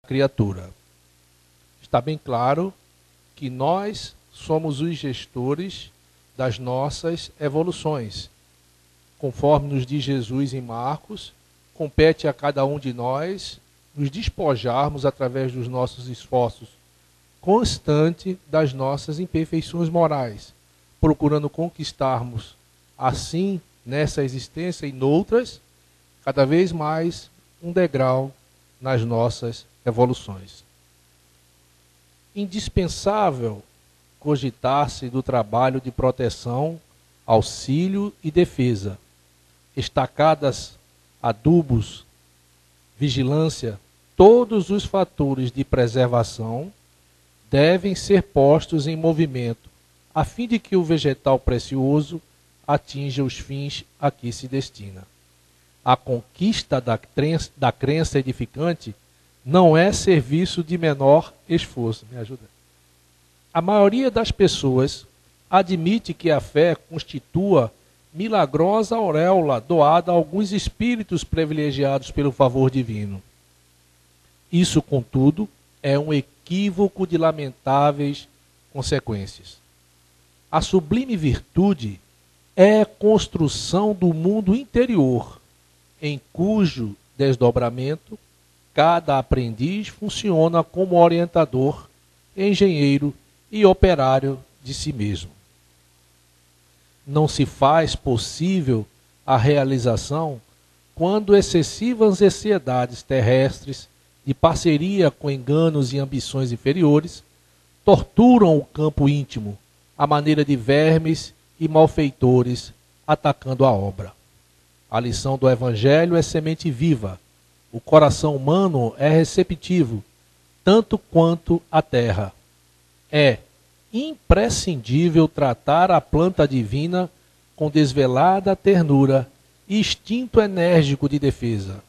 criatura. Está bem claro que nós somos os gestores das nossas evoluções. Conforme nos diz Jesus em Marcos, compete a cada um de nós nos despojarmos através dos nossos esforços constantes das nossas imperfeições morais, procurando conquistarmos assim, nessa existência e noutras, cada vez mais um degrau nas nossas evoluções. Indispensável cogitar-se do trabalho de proteção, auxílio e defesa, estacadas, adubos, vigilância, todos os fatores de preservação devem ser postos em movimento, a fim de que o vegetal precioso atinja os fins a que se destina. A conquista da crença edificante não é serviço de menor esforço. Me ajuda. A maioria das pessoas admite que a fé constitua milagrosa auréola doada a alguns espíritos privilegiados pelo favor divino. Isso, contudo, é um equívoco de lamentáveis consequências. A sublime virtude é construção do mundo interior, em cujo desdobramento cada aprendiz funciona como orientador, engenheiro e operário de si mesmo. Não se faz possível a realização quando excessivas ansiedades terrestres de parceria com enganos e ambições inferiores torturam o campo íntimo, à maneira de vermes e malfeitores atacando a obra. A lição do Evangelho é semente viva. O coração humano é receptivo, tanto quanto a terra. É imprescindível tratar a planta divina com desvelada ternura e instinto enérgico de defesa,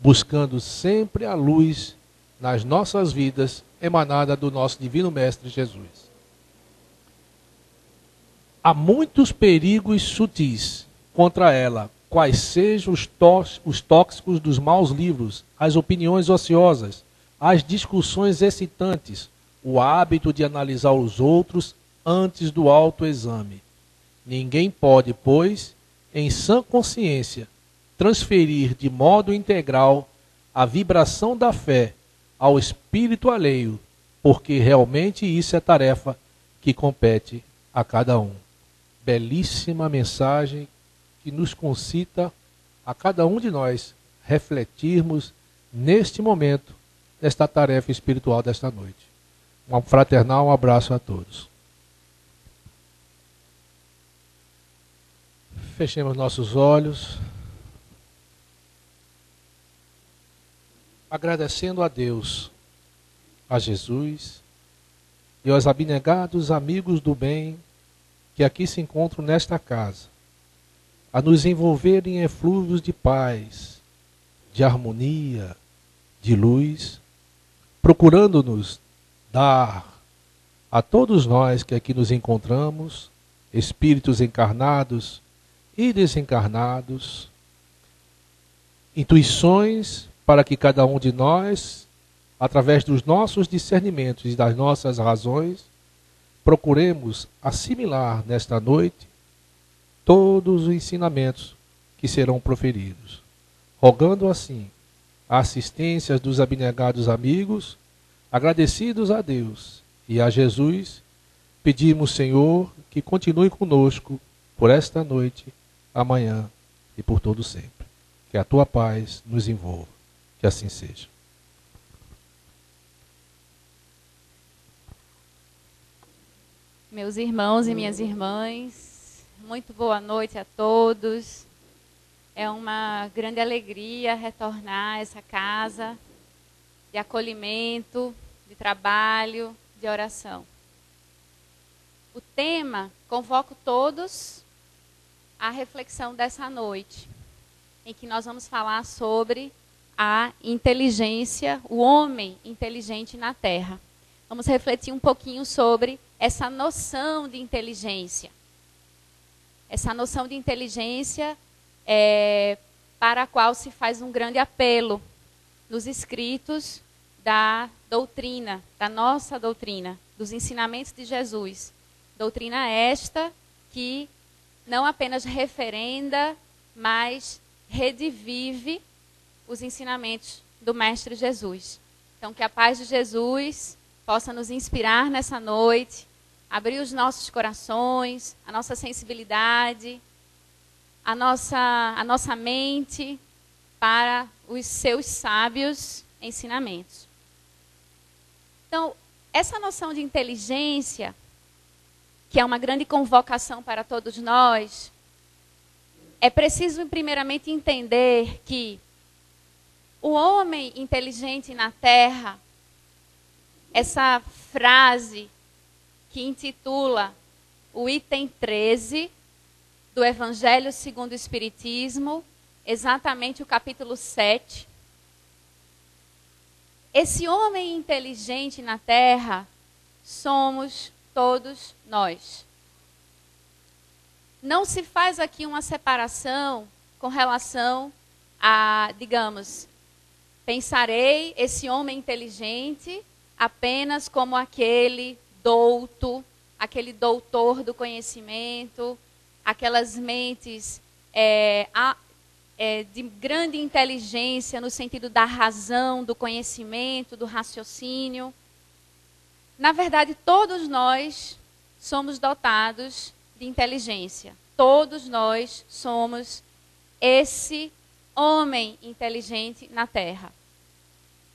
buscando sempre a luz nas nossas vidas emanada do nosso Divino Mestre Jesus. Há muitos perigos sutis contra ela, quais sejam os tóxicos dos maus livros, as opiniões ociosas, as discussões excitantes, o hábito de analisar os outros antes do autoexame. Ninguém pode, pois, em sã consciência, transferir de modo integral a vibração da fé ao espírito alheio, porque realmente isso é tarefa que compete a cada um. Belíssima mensagem que nos concita a cada um de nós refletirmos neste momento, nesta tarefa espiritual desta noite. Um fraternal abraço a todos. Fechemos nossos olhos, agradecendo a Deus, a Jesus e aos abnegados amigos do bem que aqui se encontram nesta casa, a nos envolver em eflúvios de paz, de harmonia, de luz, procurando-nos dar a todos nós que aqui nos encontramos, espíritos encarnados e desencarnados, intuições para que cada um de nós, através dos nossos discernimentos e das nossas razões, procuremos assimilar nesta noite todos os ensinamentos que serão proferidos, rogando assim a assistência dos abnegados amigos, agradecidos a Deus e a Jesus, pedimos, Senhor, que continue conosco por esta noite, amanhã e por todo sempre. Que a tua paz nos envolva. Que assim seja. Meus irmãos e minhas irmãs, muito boa noite a todos. É uma grande alegria retornar a essa casa de acolhimento, de trabalho, de oração. O tema, convoco todos à reflexão dessa noite, em que nós vamos falar sobre a inteligência, o homem inteligente na Terra. Vamos refletir um pouquinho sobre essa noção de inteligência. Essa noção de inteligência para a qual se faz um grande apelo nos escritos da doutrina, da nossa doutrina, dos ensinamentos de Jesus. Doutrina esta que não apenas referenda, mas redivive os ensinamentos do Mestre Jesus. Então, que a paz de Jesus possa nos inspirar nessa noite, abrir os nossos corações, a nossa sensibilidade, a nossa mente para os seus sábios ensinamentos. Então, essa noção de inteligência, que é uma grande convocação para todos nós, é preciso primeiramente entender que o homem inteligente na Terra, essa frase que intitula o item 13 do Evangelho segundo o Espiritismo, exatamente o capítulo 7. Esse homem inteligente na Terra somos todos nós. Não se faz aqui uma separação com relação a, digamos, pensarei esse homem inteligente apenas como aquele douto, aquele doutor do conhecimento, aquelas mentes de grande inteligência no sentido da razão, do conhecimento, do raciocínio. Na verdade, todos nós somos dotados de inteligência. Todos nós somos esse homem inteligente na Terra.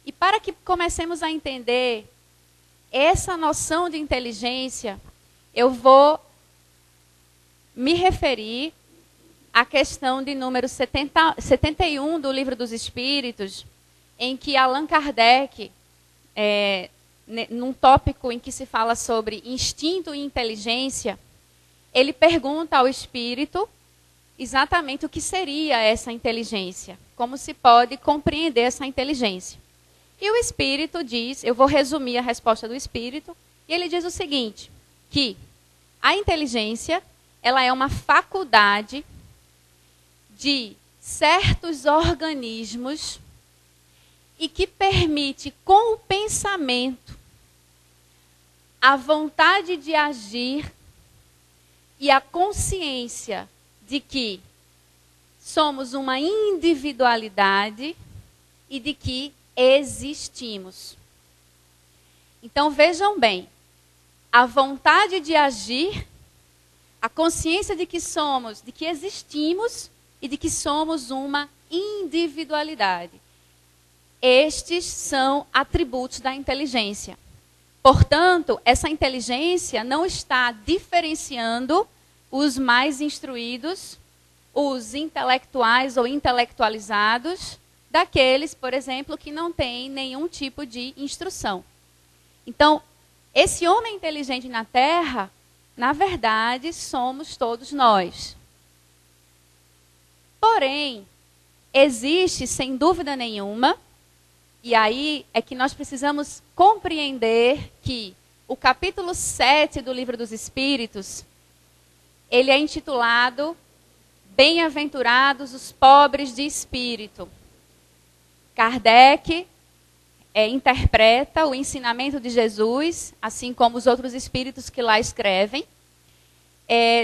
E para que comecemos a entender essa noção de inteligência, eu vou me referir à questão de número 71 do Livro dos Espíritos, em que Allan Kardec, num tópico em que se fala sobre instinto e inteligência, ele pergunta ao espírito exatamente o que seria essa inteligência, como se pode compreender essa inteligência. E o espírito diz, eu vou resumir a resposta do espírito, e ele diz o seguinte, que a inteligência, ela é uma faculdade de certos organismos e que permite, com o pensamento, a vontade de agir e a consciência de que somos uma individualidade e de que existimos. Então vejam bem, a vontade de agir, a consciência de que somos, de que existimos e de que somos uma individualidade. Estes são atributos da inteligência. Portanto, essa inteligência não está diferenciando os mais instruídos, os intelectuais ou intelectualizados, daqueles, por exemplo, que não têm nenhum tipo de instrução. Então, esse homem inteligente na Terra, na verdade, somos todos nós. Porém, existe, sem dúvida nenhuma, e aí é que nós precisamos compreender que o capítulo 7 do Livro dos Espíritos, ele é intitulado Bem-aventurados os pobres de espírito. Kardec interpreta o ensinamento de Jesus, assim como os outros espíritos que lá escrevem,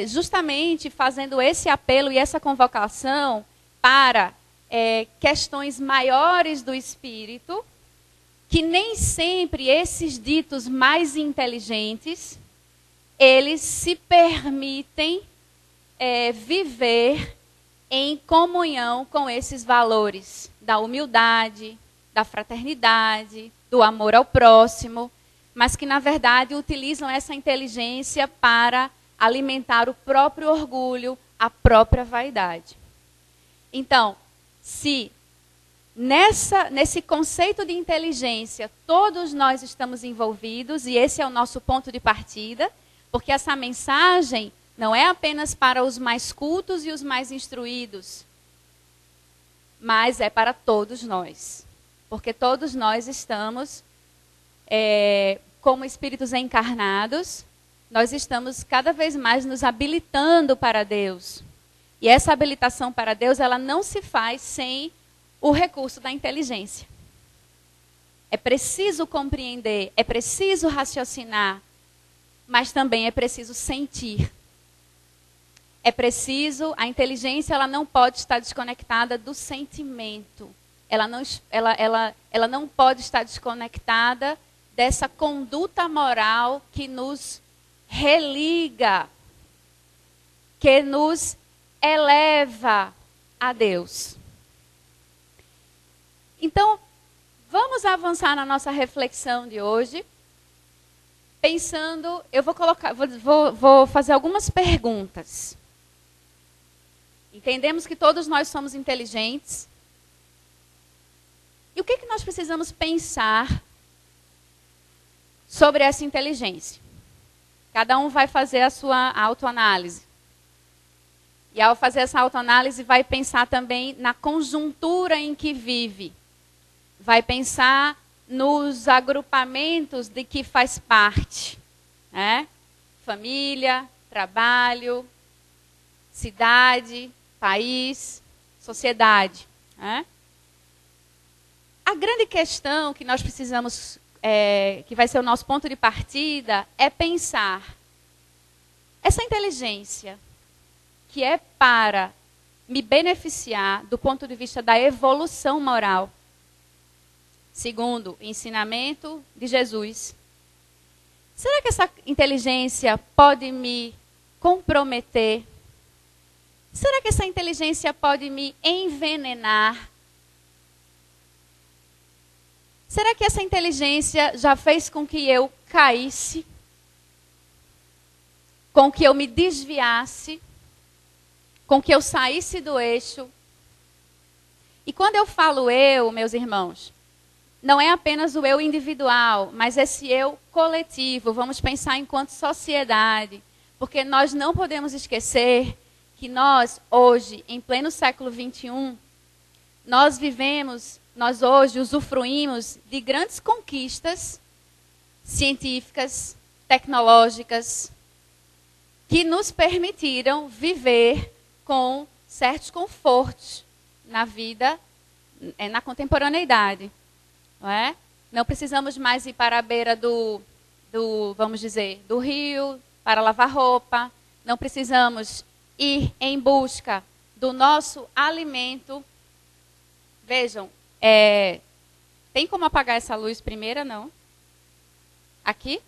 justamente fazendo esse apelo e essa convocação para questões maiores do espírito, que nem sempre esses ditos mais inteligentes, eles se permitem viver em comunhão com esses valores da humildade, da fraternidade, do amor ao próximo, mas que, na verdade, utilizam essa inteligência para alimentar o próprio orgulho, a própria vaidade. Então, se nesse conceito de inteligência todos nós estamos envolvidos, e esse é o nosso ponto de partida, porque essa mensagem não é apenas para os mais cultos e os mais instruídos, mas é para todos nós. Porque todos nós estamos, como espíritos encarnados, nós estamos cada vez mais nos habilitando para Deus. E essa habilitação para Deus, ela não se faz sem o recurso da inteligência. É preciso compreender, é preciso raciocinar, mas também é preciso sentir. É preciso, a inteligência ela não pode estar desconectada do sentimento. Ela não pode estar desconectada dessa conduta moral que nos religa, que nos eleva a Deus. Então, vamos avançar na nossa reflexão de hoje, pensando, vou fazer algumas perguntas. Entendemos que todos nós somos inteligentes. E o que nós precisamos pensar sobre essa inteligência? Cada um vai fazer a sua autoanálise. E ao fazer essa autoanálise, vai pensar também na conjuntura em que vive. Vai pensar nos agrupamentos de que faz parte. Né? Família, trabalho, cidade, país, sociedade. Né? A grande questão que nós precisamos, que vai ser o nosso ponto de partida, é pensar essa inteligência que é para me beneficiar do ponto de vista da evolução moral, segundo o ensinamento de Jesus. Será que essa inteligência pode me comprometer? Será que essa inteligência pode me envenenar? Será que essa inteligência já fez com que eu caísse? Com que eu me desviasse? Com que eu saísse do eixo? E quando eu falo eu, meus irmãos, não é apenas o eu individual, mas esse eu coletivo. Vamos pensar enquanto sociedade. Porque nós não podemos esquecer que nós, hoje, em pleno século XXI, nós hoje usufruímos de grandes conquistas científicas, tecnológicas, que nos permitiram viver com certos confortos na vida, na contemporaneidade. Não é? Não precisamos mais ir para a beira vamos dizer, do rio para lavar roupa. Não precisamos ir em busca do nosso alimento. Vejam, tem como apagar essa luz primeira? Não. Aqui?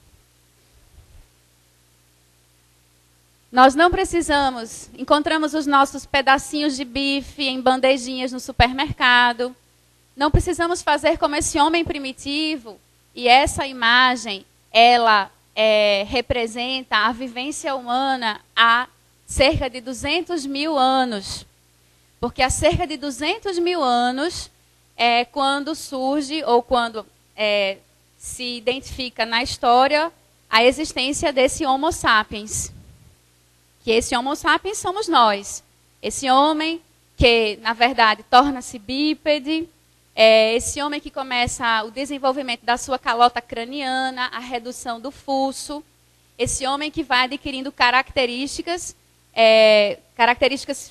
Nós não precisamos, encontramos os nossos pedacinhos de bife em bandejinhas no supermercado. Não precisamos fazer como esse homem primitivo. E essa imagem, ela representa a vivência humana há cerca de 200 mil anos. Porque há cerca de 200 mil anos é quando surge, ou quando se identifica na história, a existência desse Homo sapiens. Que esse Homo sapiens somos nós. Esse homem que, na verdade, torna-se bípede. Esse homem que começa o desenvolvimento da sua calota craniana, a redução do fuço. Esse homem que vai adquirindo características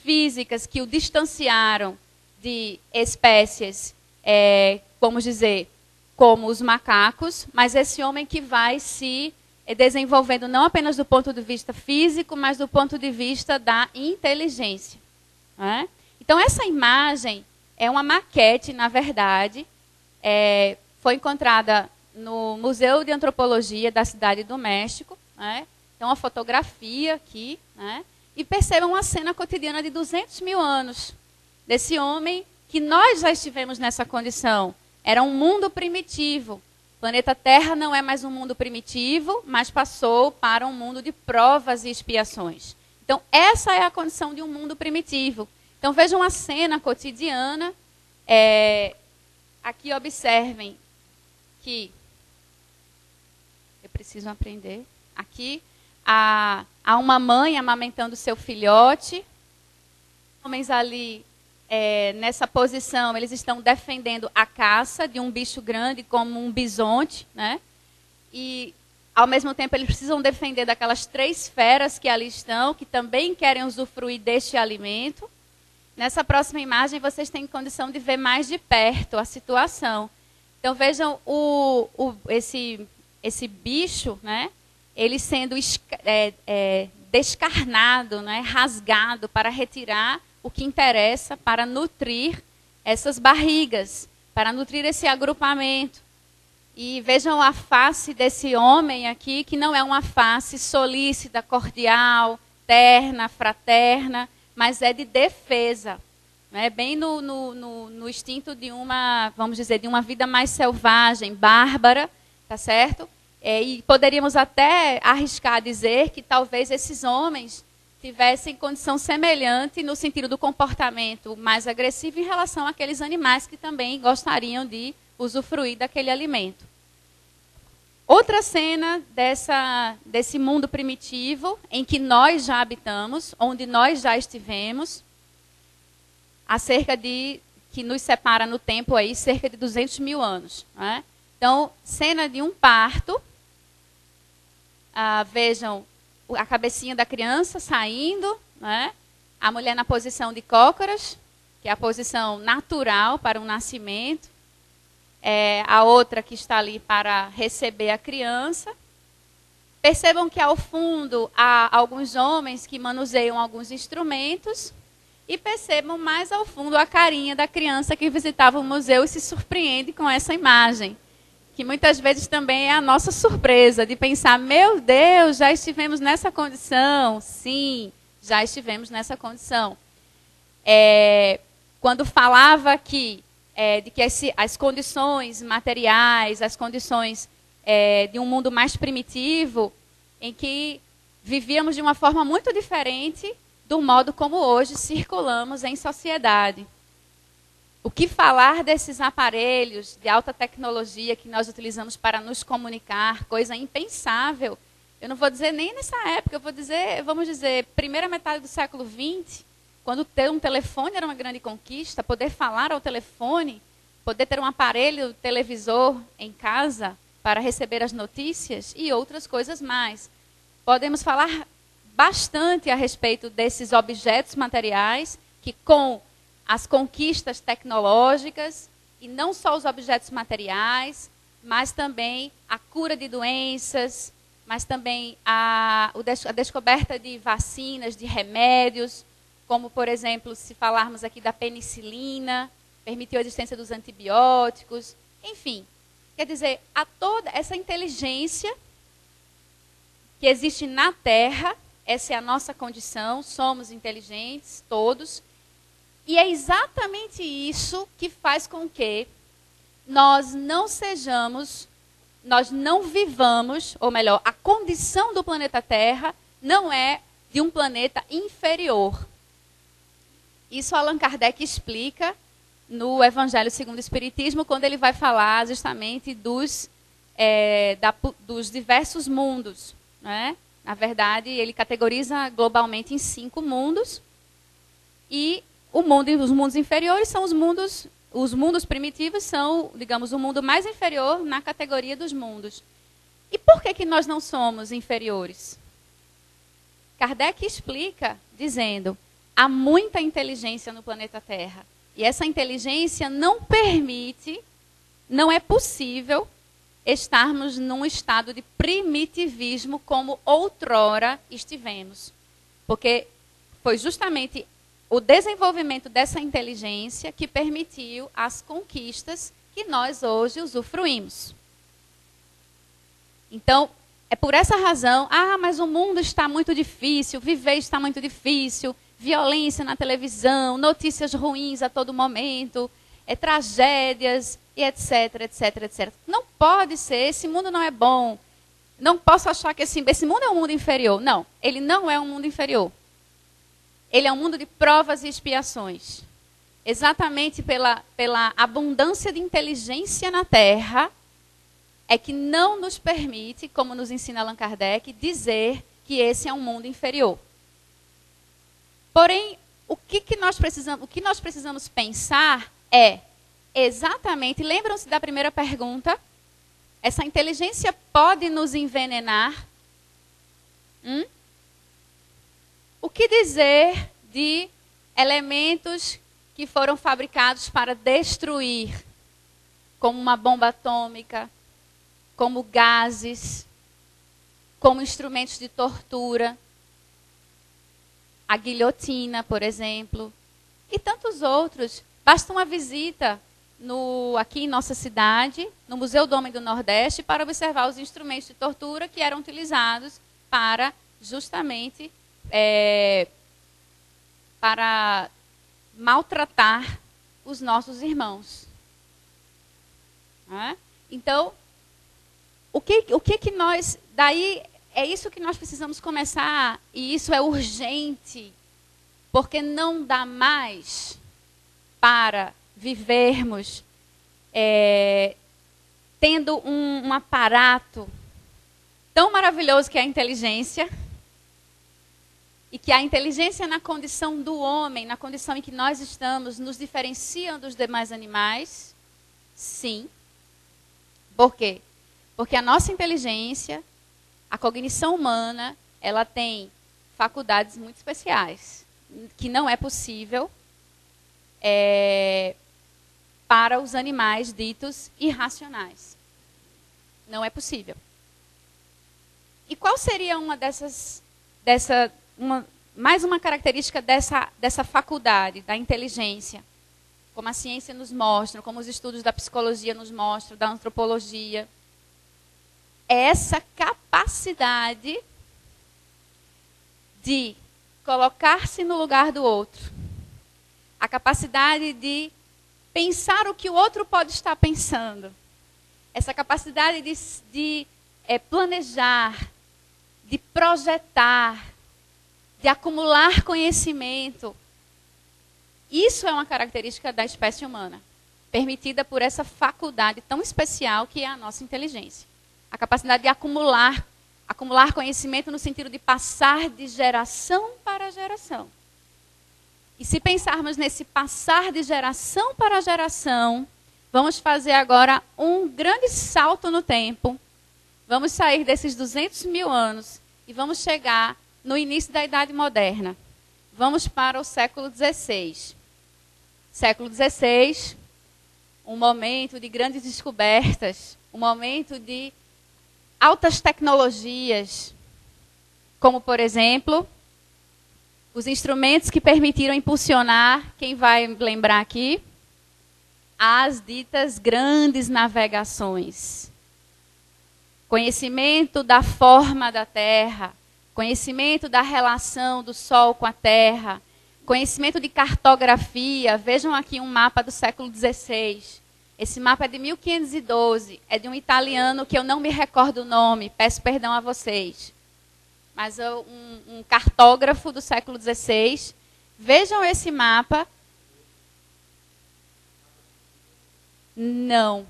físicas que o distanciaram de espécies, vamos dizer, como os macacos. Mas esse homem que vai se desenvolvendo não apenas do ponto de vista físico, mas do ponto de vista da inteligência. Né? Então, essa imagem é uma maquete, na verdade, foi encontrada no Museu de Antropologia da Cidade do México. Né? Então, uma fotografia aqui. Né? E percebam uma cena cotidiana de 200 mil anos, desse homem que nós já estivemos nessa condição. Era um mundo primitivo. O planeta Terra não é mais um mundo primitivo, mas passou para um mundo de provas e expiações. Então, essa é a condição de um mundo primitivo. Então, vejam a cena cotidiana. Aqui observem que... Eu preciso aprender. Aqui, há uma mãe amamentando seu filhote. Homens ali, nessa posição, eles estão defendendo a caça de um bicho grande como um bisonte, né? E, ao mesmo tempo, eles precisam defender daquelas 3 feras que ali estão, que também querem usufruir deste alimento. Nessa próxima imagem, vocês têm condição de ver mais de perto a situação. Então vejam esse bicho, né? Ele sendo descarnado, né? Rasgado para retirar o que interessa para nutrir essas barrigas, para nutrir esse agrupamento. E vejam a face desse homem aqui, que não é uma face solícita, cordial, terna, fraterna, mas é de defesa. Né? Bem no instinto de uma, vamos dizer, de uma vida mais selvagem, bárbara, tá certo? E poderíamos até arriscar a dizer que talvez esses homens tivessem condição semelhante no sentido do comportamento mais agressivo em relação àqueles animais que também gostariam de usufruir daquele alimento. Outra cena desse mundo primitivo em que nós já habitamos, onde nós já estivemos, que nos separa no tempo aí cerca de 200 mil anos. Né? Então, cena de um parto. Vejam a cabecinha da criança saindo, né? A mulher na posição de cócoras, que é a posição natural para um nascimento. A outra que está ali para receber a criança. Percebam que ao fundo há alguns homens que manuseiam alguns instrumentos. E percebam mais ao fundo a carinha da criança que visitava o museu e se surpreende com essa imagem. Que muitas vezes também é a nossa surpresa de pensar, meu Deus, já estivemos nessa condição. Sim, já estivemos nessa condição. Quando falava aqui de que as condições materiais, as condições de um mundo mais primitivo, em que vivíamos de uma forma muito diferente do modo como hoje circulamos em sociedade. O que falar desses aparelhos de alta tecnologia que nós utilizamos para nos comunicar, coisa impensável. Eu não vou dizer nem nessa época, vamos dizer, primeira metade do século XX, quando ter um telefone era uma grande conquista, poder falar ao telefone, poder ter um aparelho televisor em casa para receber as notícias e outras coisas mais. Podemos falar bastante a respeito desses objetos materiais que, com as conquistas tecnológicas, e não só os objetos materiais, mas também a cura de doenças, mas também a descoberta de vacinas, de remédios, como, por exemplo, se falarmos aqui da penicilina, permitiu a existência dos antibióticos, enfim. Quer dizer, a toda essa inteligência que existe na Terra, essa é a nossa condição, somos inteligentes, todos. E é exatamente isso que faz com que nós não vivamos, ou melhor, a condição do planeta Terra não é de um planeta inferior. Isso Allan Kardec explica no Evangelho segundo o Espiritismo, quando ele vai falar justamente dos diversos mundos. Né? Na verdade, ele categoriza globalmente em 5 mundos, e os mundos inferiores são os mundos primitivos são, digamos, o mundo mais inferior na categoria dos mundos. E por que nós não somos inferiores? Kardec explica dizendo, há muita inteligência no planeta Terra. E essa inteligência não permite, não é possível estarmos num estado de primitivismo como outrora estivemos. Porque foi justamente o desenvolvimento dessa inteligência que permitiu as conquistas que nós hoje usufruímos. Então, é por essa razão, mas o mundo está muito difícil, viver está muito difícil, violência na televisão, notícias ruins a todo momento, tragédias, e etc, etc, etc. Não pode ser, esse mundo não é bom. Não posso achar que esse mundo é um mundo inferior. Não, ele não é um mundo inferior. Ele é um mundo de provas e expiações. Exatamente pela abundância de inteligência na Terra, é que não nos permite, como nos ensina Allan Kardec, dizer que esse é um mundo inferior. Porém, o que nós precisamos pensar é exatamente, lembram-se da primeira pergunta? Essa inteligência pode nos envenenar? O que dizer de elementos que foram fabricados para destruir? como uma bomba atômica, como gases, como instrumentos de tortura, a guilhotina, por exemplo, e tantos outros. Basta uma visita aqui em nossa cidade, no Museu do Homem do Nordeste, para observar os instrumentos de tortura que eram utilizados para justamente para maltratar os nossos irmãos. Então, o que nós... Daí, é isso que nós precisamos começar, e isso é urgente, porque não dá mais para vivermos tendo um aparato tão maravilhoso que é a inteligência, e que a inteligência na condição do homem, na condição em que nós estamos, nos diferencia dos demais animais. Sim. Por quê? Porque a nossa inteligência, a cognição humana, ela tem faculdades muito especiais, que não é possível para os animais ditos irracionais. Não é possível. E qual seria mais uma característica dessa faculdade, da inteligência? Como a ciência nos mostra, como os estudos da psicologia nos mostram, da antropologia. É essa capacidade de colocar-se no lugar do outro. A capacidade de pensar o que o outro pode estar pensando. Essa capacidade de planejar, de projetar, de acumular conhecimento. Isso é uma característica da espécie humana, permitida por essa faculdade tão especial que é a nossa inteligência. A capacidade de acumular conhecimento no sentido de passar de geração para geração. E se pensarmos nesse passar de geração para geração, vamos fazer agora um grande salto no tempo. Vamos sair desses 200 mil anos e vamos chegar no início da Idade Moderna. Vamos para o século XVI. Século XVI, um momento de grandes descobertas, um momento de altas tecnologias, como, por exemplo, os instrumentos que permitiram impulsionar, quem vai lembrar aqui? As ditas grandes navegações. Conhecimento da forma da Terra, conhecimento da relação do Sol com a Terra, conhecimento de cartografia. Vejam aqui um mapa do século XVI. Esse mapa é de 1512, é de um italiano que eu não me recordo o nome, peço perdão a vocês. Mas um cartógrafo do século XVI. Vejam esse mapa. Não.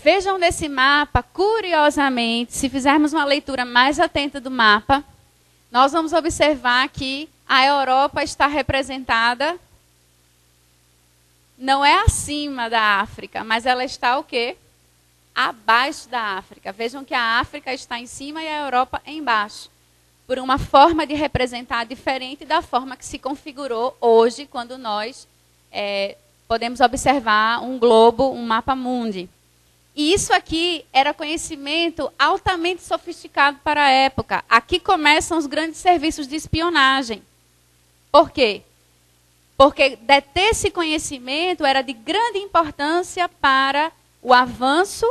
Vejam nesse mapa, curiosamente, se fizermos uma leitura mais atenta do mapa, nós vamos observar que a Europa está representada, não é acima da África, mas ela está o quê? Abaixo da África. Vejam que a África está em cima e a Europa embaixo. Por uma forma de representar diferente da forma que se configurou hoje, quando nós podemos observar um globo, um mapa mundi. E isso aqui era conhecimento altamente sofisticado para a época. Aqui começam os grandes serviços de espionagem. Por quê? Porque deter esse conhecimento era de grande importância para o avanço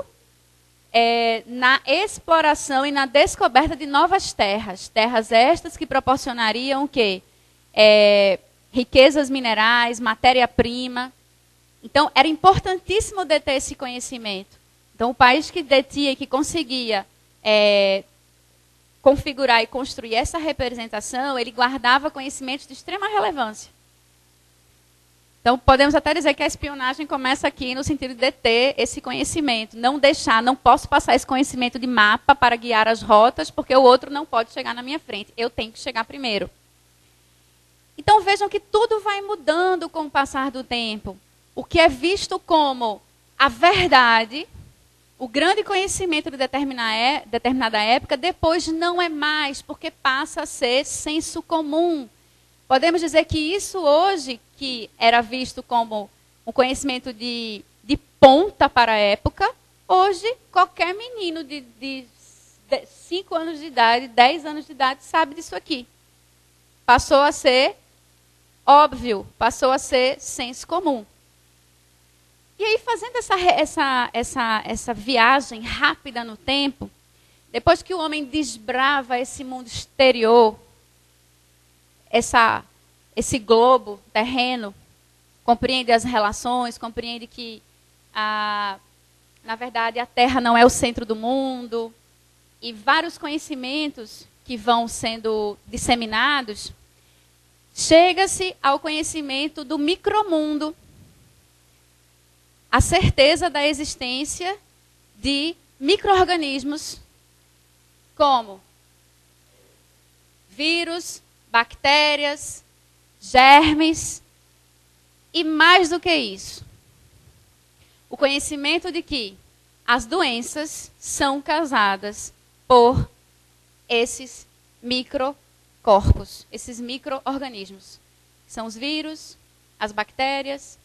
na exploração e na descoberta de novas terras. Terras estas que proporcionariam o quê? Riquezas minerais, matéria-prima. Então, era importantíssimo deter esse conhecimento. Então, o país que detinha e que conseguia configurar e construir essa representação, ele guardava conhecimentos de extrema relevância. Então, podemos até dizer que a espionagem começa aqui no sentido de deter esse conhecimento. Não deixar, não posso passar esse conhecimento de mapa para guiar as rotas, porque o outro não pode chegar na minha frente. Eu tenho que chegar primeiro. Então, vejam que tudo vai mudando com o passar do tempo. O que é visto como a verdade, o grande conhecimento de determinada época, depois não é mais, porque passa a ser senso comum. Podemos dizer que isso hoje, que era visto como um conhecimento de ponta para a época. Hoje, qualquer menino de 5 anos de idade, 10 anos de idade, sabe disso aqui. Passou a ser óbvio, passou a ser senso comum. E aí, fazendo essa viagem rápida no tempo, depois que o homem desbrava esse mundo exterior, esse globo terreno, compreende as relações, compreende que, na verdade, a Terra não é o centro do mundo, e vários conhecimentos que vão sendo disseminados, chega-se ao conhecimento do micromundo, a certeza da existência de micro-organismos como vírus, bactérias, germes e mais do que isso, o conhecimento de que as doenças são causadas por esses microcorpos, esses micro-organismos. São os vírus, as bactérias.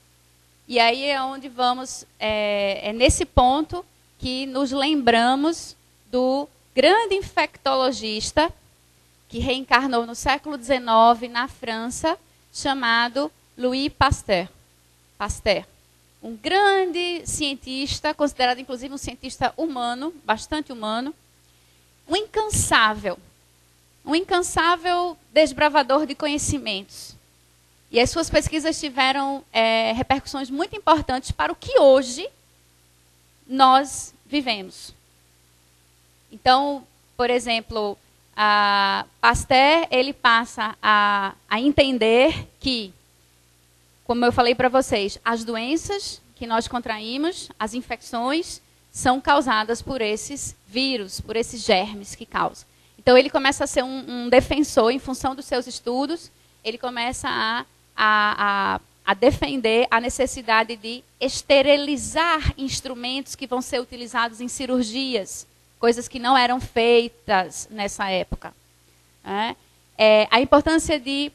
E aí é onde vamos, é nesse ponto que nos lembramos do grande infectologista que reencarnou no século XIX na França, chamado Louis Pasteur. Pasteur. Um grande cientista, considerado inclusive um cientista humano, bastante humano, um incansável desbravador de conhecimentos. E as suas pesquisas tiveram repercussões muito importantes para o que hoje nós vivemos. Então, por exemplo, Pasteur ele passa a entender que, como eu falei para vocês, as doenças que nós contraímos, as infecções, são causadas por esses vírus, por esses germes que causam. Então, ele começa a ser um defensor, em função dos seus estudos, ele começa a defender a necessidade de esterilizar instrumentos que vão ser utilizados em cirurgias, coisas que não eram feitas nessa época. A importância de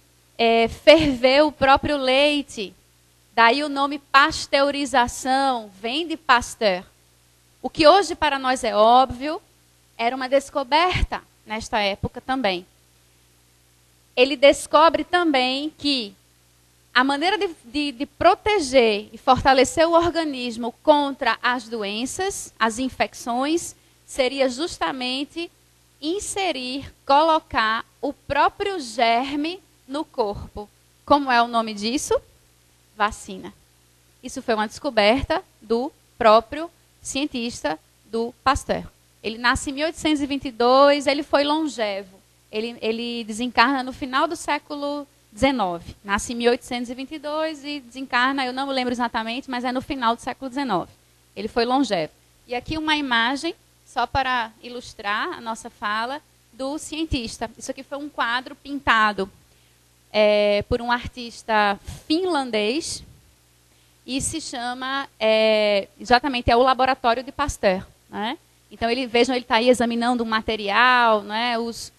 ferver o próprio leite, daí o nome pasteurização, vem de Pasteur. O que hoje para nós é óbvio, era uma descoberta nesta época também. Ele descobre também que a maneira de proteger e fortalecer o organismo contra as doenças, as infecções, seria justamente inserir, colocar o próprio germe no corpo. Como é o nome disso? Vacina. Isso foi uma descoberta do próprio cientista do Pasteur. Ele nasce em 1822, ele foi longevo. Ele desencarna no final do século XIX. Nasce em 1822 e desencarna, eu não me lembro exatamente, mas é no final do século XIX. Ele foi longevo. E aqui uma imagem, só para ilustrar a nossa fala, do cientista. Isso aqui foi um quadro pintado por um artista finlandês e se chama, exatamente, é o Laboratório de Pasteur. Né? Então, vejam, ele está aí examinando um material, né, os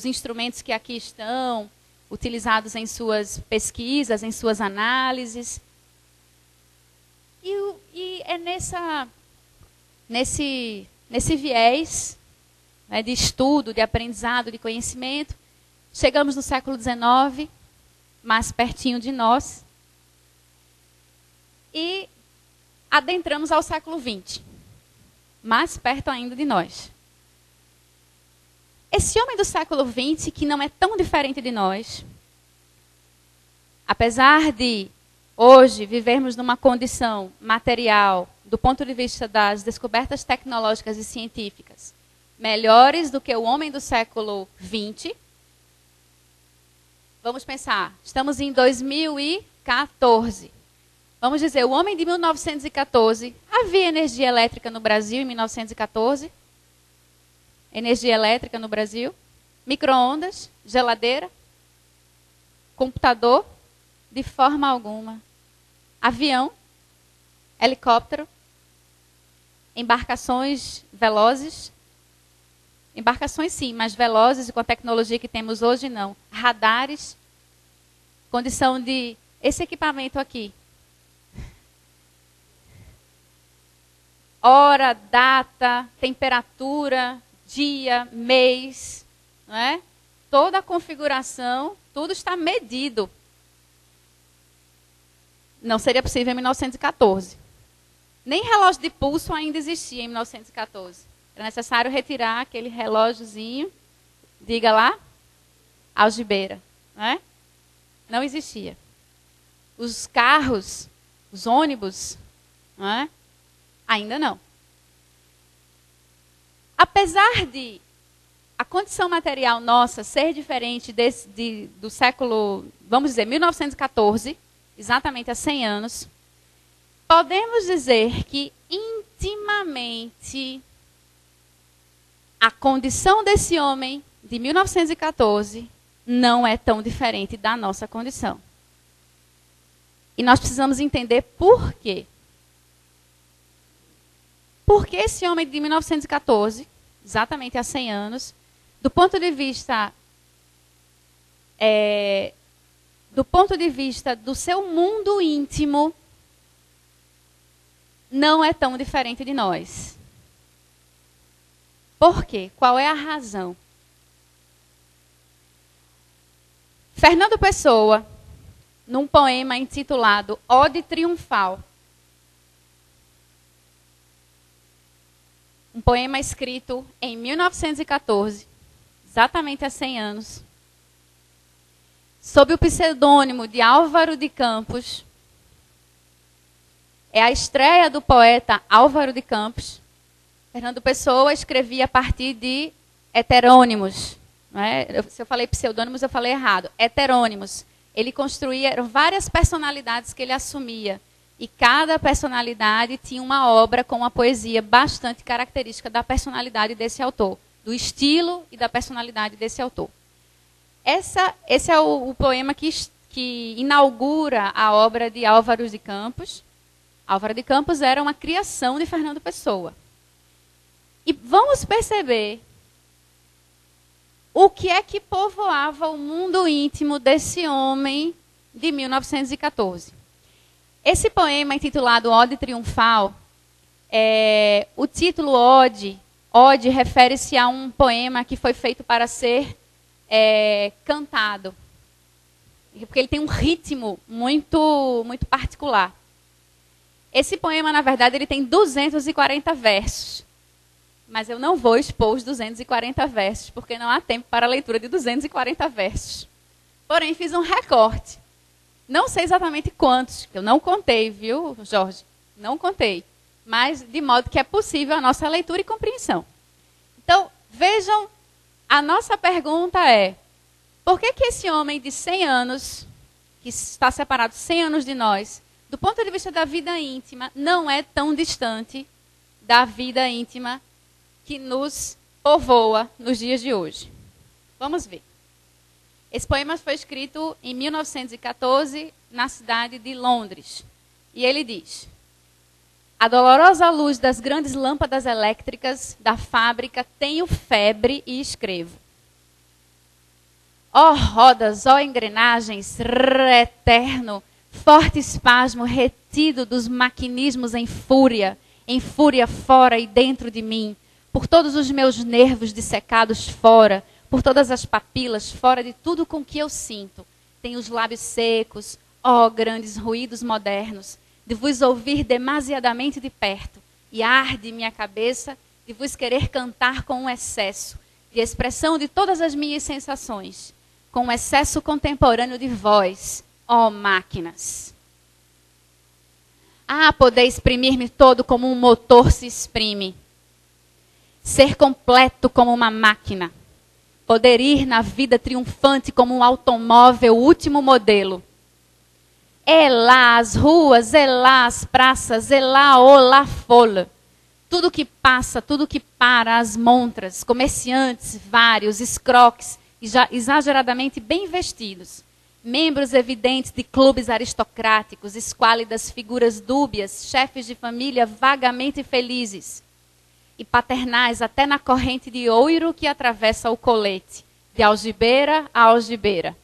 instrumentos que aqui estão, utilizados em suas pesquisas, em suas análises. E é nesse viés, né, de estudo, de aprendizado, de conhecimento, chegamos no século XIX, mais pertinho de nós, e adentramos ao século XX, mais perto ainda de nós. Esse homem do século XX, que não é tão diferente de nós, apesar de hoje vivermos numa condição material, do ponto de vista das descobertas tecnológicas e científicas, melhores do que o homem do século XX, vamos pensar, estamos em 2014. Vamos dizer, o homem de 1914, havia energia elétrica no Brasil em 1914? Energia elétrica no Brasil? Micro-ondas? Geladeira? Computador? De forma alguma. Avião? Helicóptero? Embarcações velozes? Embarcações sim, mas velozes e com a tecnologia que temos hoje não. Radares? Condição de... Esse equipamento aqui. hora, data, temperatura, dia, mês, não é? Toda a configuração, tudo está medido. Não seria possível em 1914. Nem relógio de pulso ainda existia em 1914. Era necessário retirar aquele relógiozinho, diga lá, algibeira, não é? Não existia. Os carros, os ônibus, não é? Ainda não. Apesar de a condição material nossa ser diferente do século, vamos dizer, 1914, exatamente há 100 anos, podemos dizer que intimamente a condição desse homem de 1914 não é tão diferente da nossa condição. E nós precisamos entender por quê. Porque esse homem de 1914, exatamente há 100 anos, do ponto de vista do seu mundo íntimo, não é tão diferente de nós. Por quê? Qual é a razão? Fernando Pessoa, num poema intitulado Ode Triunfal, um poema escrito em 1914, exatamente há 100 anos, sob o pseudônimo de Álvaro de Campos. É a estreia do poeta Álvaro de Campos. Fernando Pessoa escrevia a partir de heterônimos. Não é? Se eu falei pseudônimos, eu falei errado. Heterônimos. Ele construía várias personalidades que ele assumia. E cada personalidade tinha uma obra com uma poesia bastante característica da personalidade desse autor, do estilo e da personalidade desse autor. Esse é o poema que inaugura a obra de Álvaro de Campos. Álvaro de Campos era uma criação de Fernando Pessoa. E vamos perceber o que é que povoava o mundo íntimo desse homem de 1914. Esse poema intitulado Ode Triunfal, o título Ode refere-se a um poema que foi feito para ser cantado. Porque ele tem um ritmo muito, muito particular. Esse poema, na verdade, ele tem 240 versos. Mas eu não vou expor os 240 versos, porque não há tempo para a leitura de 240 versos. Porém, fiz um recorte. Não sei exatamente quantos, que eu não contei, viu, Jorge? Não contei. Mas de modo que é possível a nossa leitura e compreensão. Então, vejam, a nossa pergunta é: por que esse homem de 100 anos, que está separado 100 anos de nós, do ponto de vista da vida íntima, não é tão distante da vida íntima que nos povoa nos dias de hoje? Vamos ver. Esse poema foi escrito em 1914, na cidade de Londres. E ele diz: a dolorosa luz das grandes lâmpadas elétricas da fábrica tenho febre e escrevo. Ó rodas, ó engrenagens, eterno, forte espasmo retido dos maquinismos em fúria fora e dentro de mim, por todos os meus nervos dissecados fora, por todas as papilas fora de tudo com que eu sinto. Tenho os lábios secos, ó grandes ruídos modernos, de vos ouvir demasiadamente de perto, e arde minha cabeça de vos querer cantar com um excesso de expressão de todas as minhas sensações, com um excesso contemporâneo de voz, ó máquinas. Ah, poder exprimir-me todo como um motor se exprime, ser completo como uma máquina, poder ir na vida triunfante como um automóvel último modelo. É lá as ruas, é lá as praças, é lá o la folle. Tudo que passa, tudo que para, as montras, comerciantes vários, escroques, exageradamente bem vestidos, membros evidentes de clubes aristocráticos, esquálidas figuras dúbias, chefes de família vagamente felizes e paternais até na corrente de ouro que atravessa o colete, de algibeira a algibeira.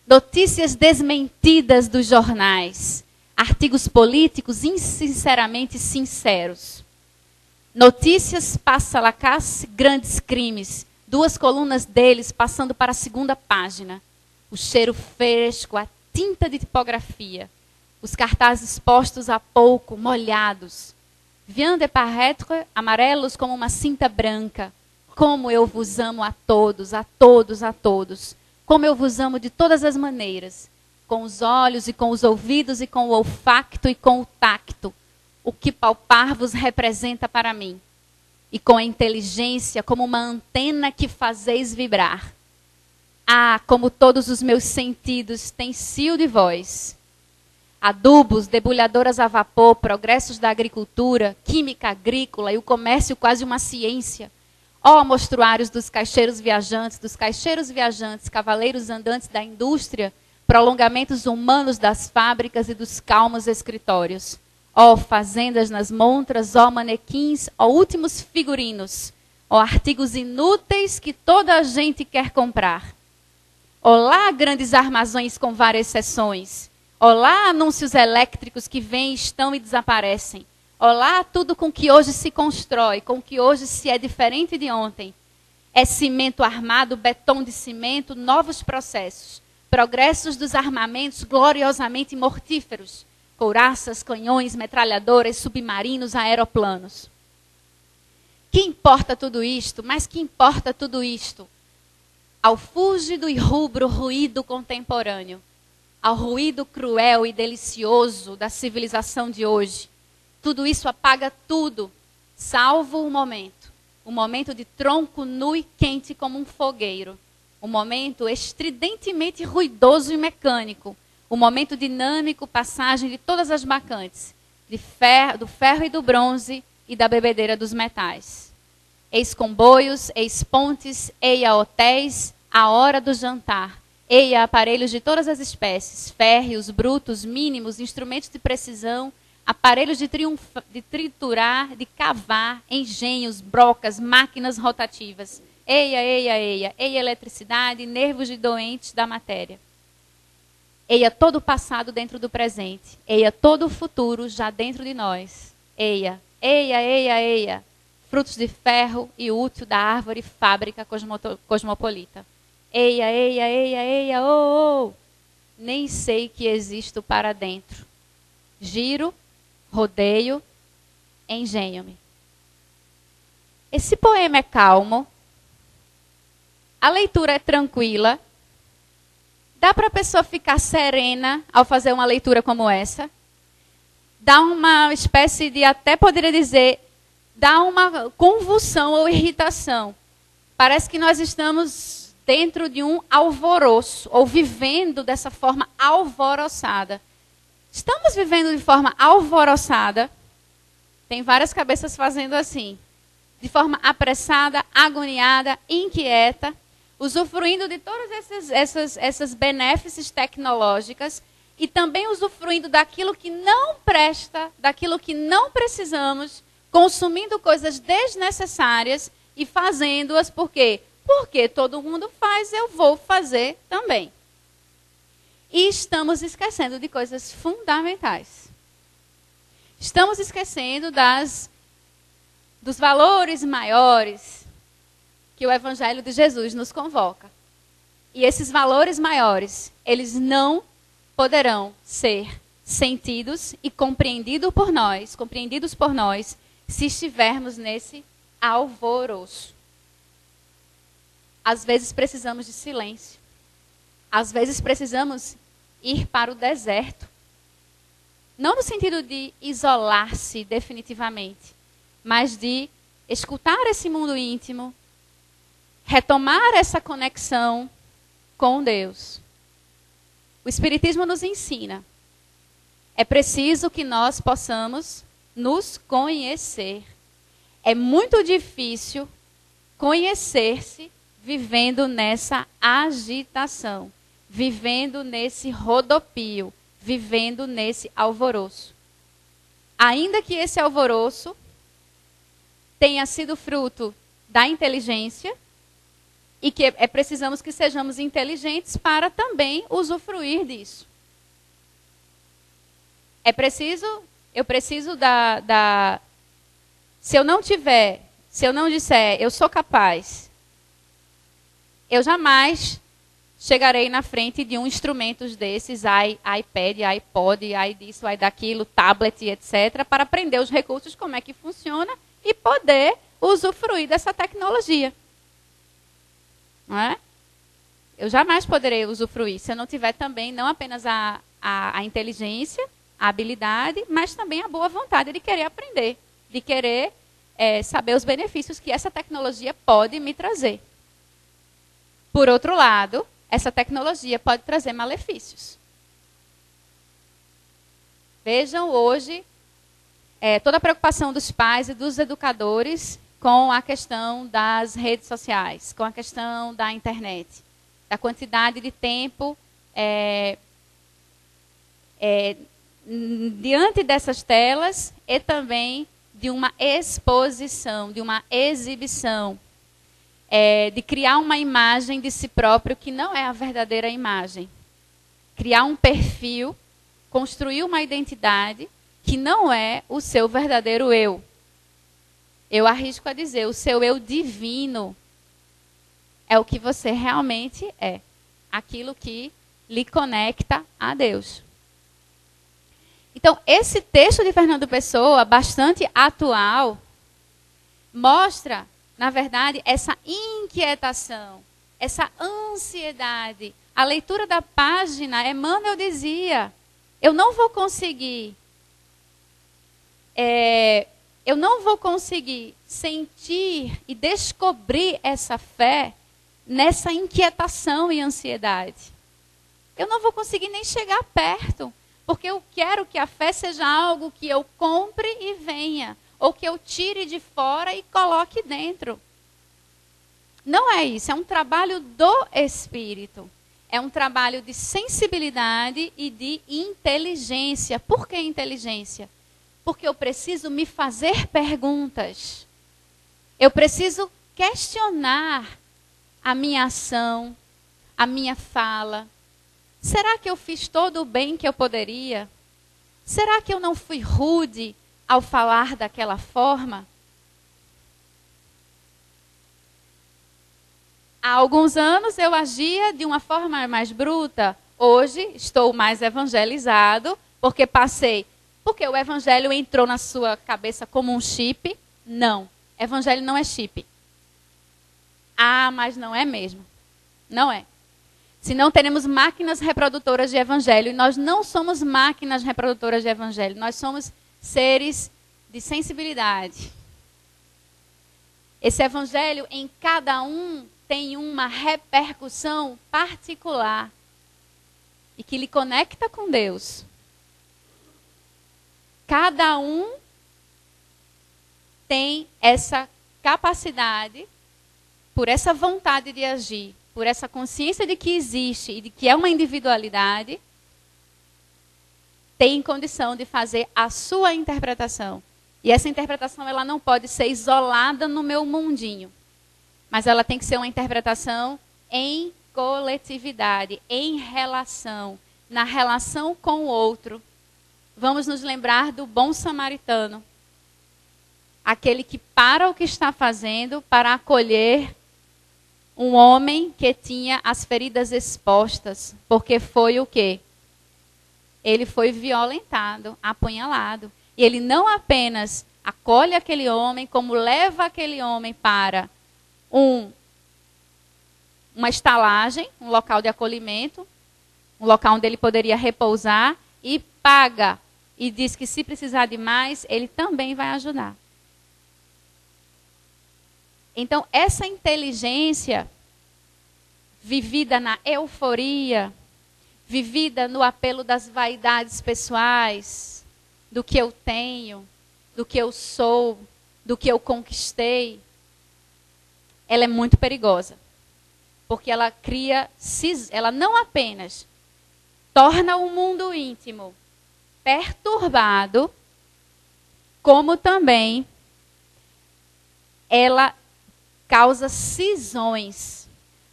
Notícias desmentidas dos jornais, Artigos políticos insinceramente sinceros. Notícias passa-lacás, grandes crimes. 2 colunas deles passando para a 2ª página. O cheiro fresco, a tinta de tipografia. Os cartazes postos há pouco, molhados. Vient de paraître, amarelos como uma cinta branca. Como eu vos amo a todos, a todos, a todos. Como eu vos amo de todas as maneiras. Com os olhos e com os ouvidos e com o olfato e com o tacto. O que palpar vos representa para mim. E com a inteligência como uma antena que fazeis vibrar. Ah, como todos os meus sentidos têm cio de voz. Adubos, debulhadoras a vapor, progressos da agricultura, química agrícola e o comércio quase uma ciência. Ó mostruários dos caixeiros viajantes, cavaleiros andantes da indústria, prolongamentos humanos das fábricas e dos calmos escritórios. Ó fazendas nas montras, ó manequins, ó últimos figurinos, ó artigos inúteis que toda a gente quer comprar. Olá, grandes armazéns com várias seções. Olá, anúncios elétricos que vêm, estão e desaparecem. Olá, tudo com que hoje se constrói, com que hoje se é diferente de ontem. É cimento armado, betom de cimento, novos processos. Progressos dos armamentos gloriosamente mortíferos. Couraças, canhões, metralhadoras, submarinos, aeroplanos. Que importa tudo isto? Mas que importa tudo isto? Ao fúlgido e rubro ruído contemporâneo, ao ruído cruel e delicioso da civilização de hoje, tudo isso apaga tudo, salvo o momento de tronco nu e quente como um fogueiro, um momento estridentemente ruidoso e mecânico, um momento dinâmico, passagem de todas as bacantes, do ferro e do bronze e da bebedeira dos metais. Eis comboios, eis pontes, eia hotéis, a hora do jantar. Eia aparelhos de todas as espécies, férreos, brutos, mínimos, instrumentos de precisão, aparelhos de triturar, de cavar, engenhos, brocas, máquinas rotativas. Eia eletricidade, nervos de doentes da matéria. Eia todo o passado dentro do presente. Eia todo o futuro já dentro de nós. Eia, frutos de ferro e útil da árvore fábrica cosmopolita. Eia, oh. Nem sei que existo para dentro. Giro, rodeio, engenho-me. Esse poema é calmo. A leitura é tranquila. Dá para a pessoa ficar serena ao fazer uma leitura como essa. Dá uma espécie de, até poderia dizer, dá uma convulsão ou irritação. Parece que nós estamos dentro de um alvoroço, ou vivendo dessa forma alvoroçada. Estamos vivendo de forma alvoroçada. Tem várias cabeças fazendo assim. De forma apressada, agoniada, inquieta, usufruindo de todas essas benefícios tecnológicas e também usufruindo daquilo que não presta, daquilo que não precisamos, consumindo coisas desnecessárias e fazendo-as por quê? Porque todo mundo faz, eu vou fazer também. E estamos esquecendo de coisas fundamentais. Estamos esquecendo dos valores maiores que o Evangelho de Jesus nos convoca. E esses valores maiores, eles não poderão ser sentidos e compreendidos por nós, se estivermos nesse alvoroço. Às vezes precisamos de silêncio. Às vezes precisamos ir para o deserto. Não no sentido de isolar-se definitivamente, mas de escutar esse mundo íntimo, retomar essa conexão com Deus. O Espiritismo nos ensina. É preciso que nós possamos nos conhecer. É muito difícil conhecer-se vivendo nessa agitação, vivendo nesse rodopio, vivendo nesse alvoroço. Ainda que esse alvoroço tenha sido fruto da inteligência, e que precisamos que sejamos inteligentes para também usufruir disso. eu preciso se eu não disser, eu sou capaz, eu jamais chegarei na frente de um instrumento desses, iPad, iPod, disso, daquilo, tablet, etc., para aprender os recursos, como é que funciona e poder usufruir dessa tecnologia. Não é? Eu jamais poderei usufruir se eu não tiver também, não apenas a inteligência, a habilidade, mas também a boa vontade de querer aprender, de querer saber os benefícios que essa tecnologia pode me trazer. Por outro lado, essa tecnologia pode trazer malefícios. Vejam hoje toda a preocupação dos pais e dos educadores com a questão das redes sociais, com a questão da internet, da quantidade de tempo diante dessas telas e também de uma exposição, de uma exibição, de criar uma imagem de si próprio que não é a verdadeira imagem. Criar um perfil, construir uma identidade que não é o seu verdadeiro eu. Eu arrisco a dizer, o seu eu divino é o que você realmente é. Aquilo que lhe conecta a Deus. Então, esse texto de Fernando Pessoa, bastante atual, mostra, na verdade, essa inquietação, essa ansiedade. A leitura da página, Emmanuel dizia, eu não vou conseguir sentir e descobrir essa fé nessa inquietação e ansiedade. Eu não vou conseguir nem chegar perto, porque eu quero que a fé seja algo que eu compre e venha, ou que eu tire de fora e coloque dentro. Não é isso, é um trabalho do Espírito. É um trabalho de sensibilidade e de inteligência. Por que inteligência? Porque eu preciso me fazer perguntas. Eu preciso questionar a minha ação, a minha fala. Será que eu fiz todo o bem que eu poderia? Será que eu não fui rude ao falar daquela forma? Há alguns anos eu agia de uma forma mais bruta. Hoje estou mais evangelizado, porque Porque o evangelho entrou na sua cabeça como um chip? Não. Evangelho não é chip. Ah, mas não é mesmo. Não é. Se não teremos máquinas reprodutoras de evangelho, e nós não somos máquinas reprodutoras de evangelho, nós somos seres de sensibilidade. Esse evangelho em cada um tem uma repercussão particular e que lhe conecta com Deus. Cada um tem essa capacidade, por essa vontade de agir, por essa consciência de que existe e de que é uma individualidade, tem condição de fazer a sua interpretação. E essa interpretação ela não pode ser isolada no meu mundinho, mas ela tem que ser uma interpretação em coletividade, em relação, na relação com o outro. Vamos nos lembrar do bom samaritano, aquele que para o que está fazendo para acolher um homem que tinha as feridas expostas, porque foi o quê? Ele foi violentado, apunhalado. E ele não apenas acolhe aquele homem, como leva aquele homem para uma estalagem, um local de acolhimento, um local onde ele poderia repousar, e paga, e diz que se precisar de mais, ele também vai ajudar. Então, essa inteligência, vivida na euforia, vivida no apelo das vaidades pessoais, do que eu tenho, do que eu sou, do que eu conquistei, ela é muito perigosa. Porque ela ela não apenas torna o mundo íntimo perturbado, como também ela causa cisões.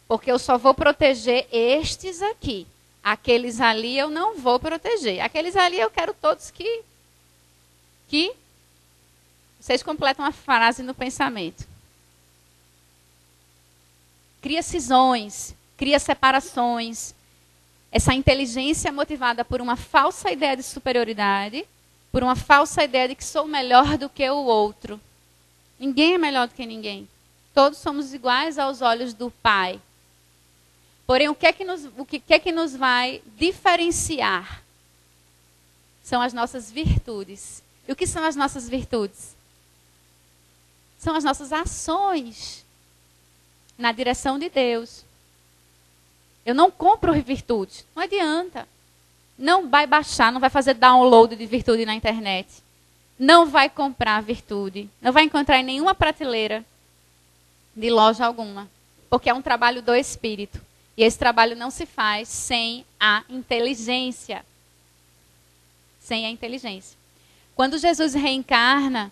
Porque eu só vou proteger estes aqui. Aqueles ali eu não vou proteger. Aqueles ali eu quero todos que vocês completam a frase no pensamento. Cria cisões, cria separações. Essa inteligência motivada por uma falsa ideia de superioridade, por uma falsa ideia de que sou melhor do que o outro. Ninguém é melhor do que ninguém. Todos somos iguais aos olhos do Pai. Porém, o que é que nos vai diferenciar? São as nossas virtudes. E o que são as nossas virtudes? São as nossas ações na direção de Deus. Eu não compro virtudes. Não adianta. Não vai baixar, não vai fazer download de virtude na internet. Não vai comprar virtude. Não vai encontrar em nenhuma prateleira de loja alguma. Porque é um trabalho do Espírito. E esse trabalho não se faz sem a inteligência. Sem a inteligência. Quando Jesus reencarna,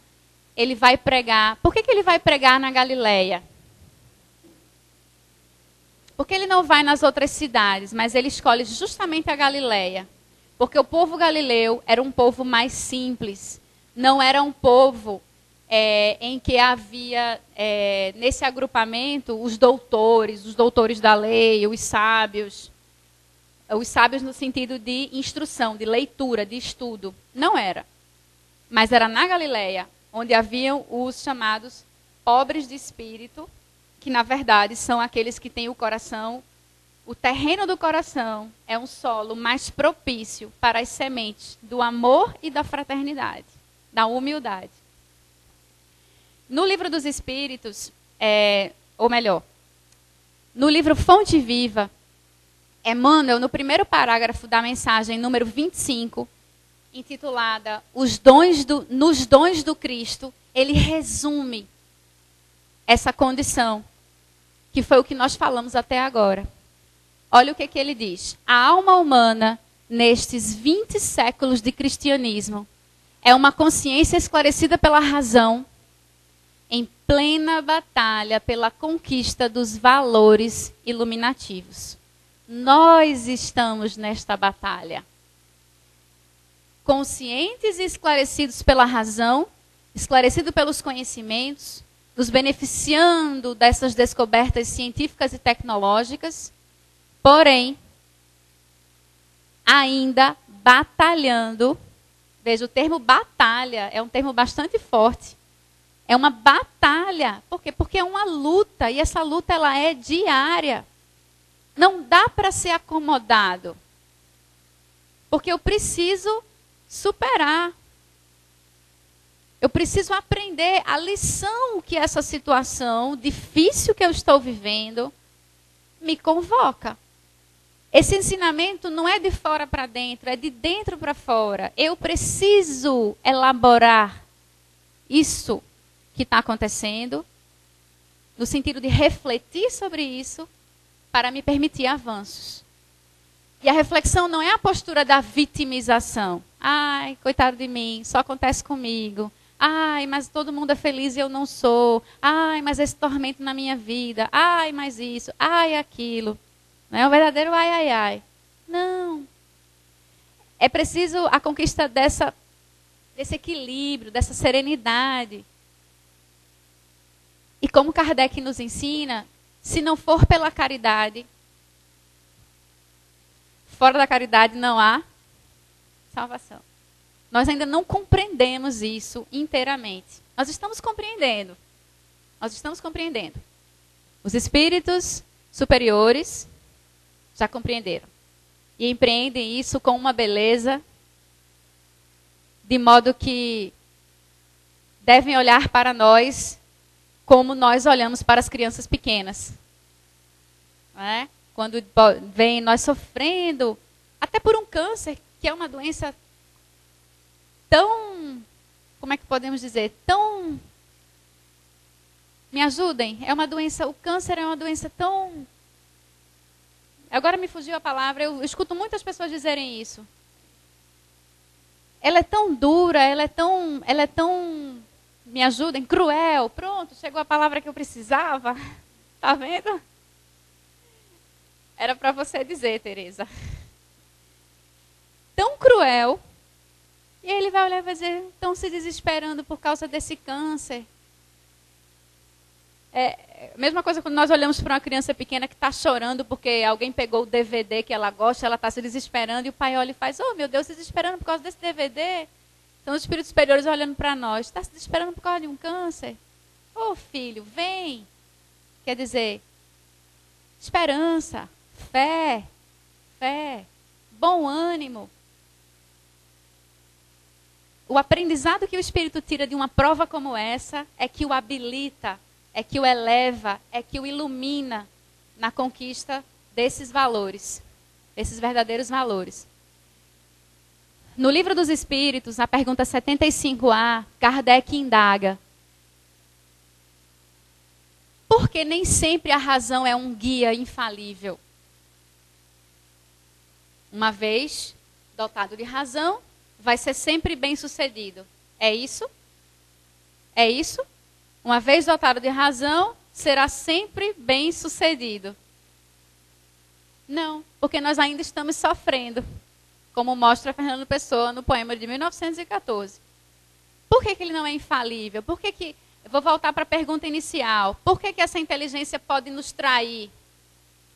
ele vai pregar. Por que ele vai pregar na Galileia? Porque ele não vai nas outras cidades, mas ele escolhe justamente a Galileia. Porque o povo galileu era um povo mais simples. Não era um povo em que havia, nesse agrupamento, os doutores da lei, os sábios no sentido de instrução, de leitura, de estudo. Não era. Mas era na Galileia, onde haviam os chamados pobres de espírito, que na verdade são aqueles que têm o coração, o terreno do coração é um solo mais propício para as sementes do amor e da fraternidade, da humildade. No livro dos Espíritos, ou melhor, no livro Fonte Viva, Emmanuel, no primeiro parágrafo da mensagem número 25, intitulada Nos Dons do Cristo, ele resume essa condição, que foi o que nós falamos até agora. Olha o que ele diz. A alma humana, nestes 20 séculos de cristianismo, é uma consciência esclarecida pela razão, em plena batalha pela conquista dos valores iluminativos. Nós estamos nesta batalha. Conscientes e esclarecidos pela razão, esclarecidos pelos conhecimentos, nos beneficiando dessas descobertas científicas e tecnológicas, porém, ainda batalhando. Veja, o termo batalha é um termo bastante forte. É uma batalha. Por quê? Porque é uma luta, e essa luta ela é diária. Não dá para ser acomodado. Porque eu preciso superar. Eu preciso aprender a lição que essa situação difícil que eu estou vivendo me convoca. Esse ensinamento não é de fora para dentro, é de dentro para fora. Eu preciso elaborar isso que está acontecendo, no sentido de refletir sobre isso, para me permitir avanços. E a reflexão não é a postura da vitimização. Ai, coitado de mim, só acontece comigo. Ai, mas todo mundo é feliz e eu não sou. Ai, mas esse tormento na minha vida. Ai, mas isso. Ai, aquilo. Não é o verdadeiro ai, ai, ai. Não. É preciso a conquista desse equilíbrio, dessa serenidade. E como Kardec nos ensina, se não for pela caridade, fora da caridade não há salvação. Nós ainda não compreendemos isso inteiramente. Nós estamos compreendendo. Nós estamos compreendendo. Os espíritos superiores já compreenderam. E empreendem isso com uma beleza, de modo que devem olhar para nós como nós olhamos para as crianças pequenas. Não é? Quando vem nós sofrendo, até por um câncer, que é uma doença tão, como é que podemos dizer, tão, me ajudem, é uma doença, o câncer é uma doença tão, agora me fugiu a palavra, eu escuto muitas pessoas dizerem isso. Ela é tão dura, ela é tão, me ajudem, cruel, pronto, chegou a palavra que eu precisava, tá vendo? Era para você dizer, Tereza. tão cruel. E ele vai olhar e vai dizer, estão se desesperando por causa desse câncer. É a mesma coisa quando nós olhamos para uma criança pequena que está chorando porque alguém pegou o DVD que ela gosta, ela está se desesperando, e o pai olha e faz, oh meu Deus, se desesperando por causa desse DVD. São os espíritos superiores olhando para nós, está se desesperando por causa de um câncer? Oh filho, vem. Quer dizer, esperança, fé, bom ânimo. O aprendizado que o Espírito tira de uma prova como essa é que o habilita, é que o eleva, é que o ilumina na conquista desses valores, esses verdadeiros valores. No Livro dos Espíritos, na pergunta 75A, Kardec indaga: por que nem sempre a razão é um guia infalível? Uma vez dotado de razão, vai ser sempre bem-sucedido. É isso? É isso? Uma vez dotado de razão, será sempre bem-sucedido. Não, porque nós ainda estamos sofrendo, como mostra Fernando Pessoa no poema de 1914. Por que ele não é infalível? Por que eu vou voltar para a pergunta inicial. Por que essa inteligência pode nos trair?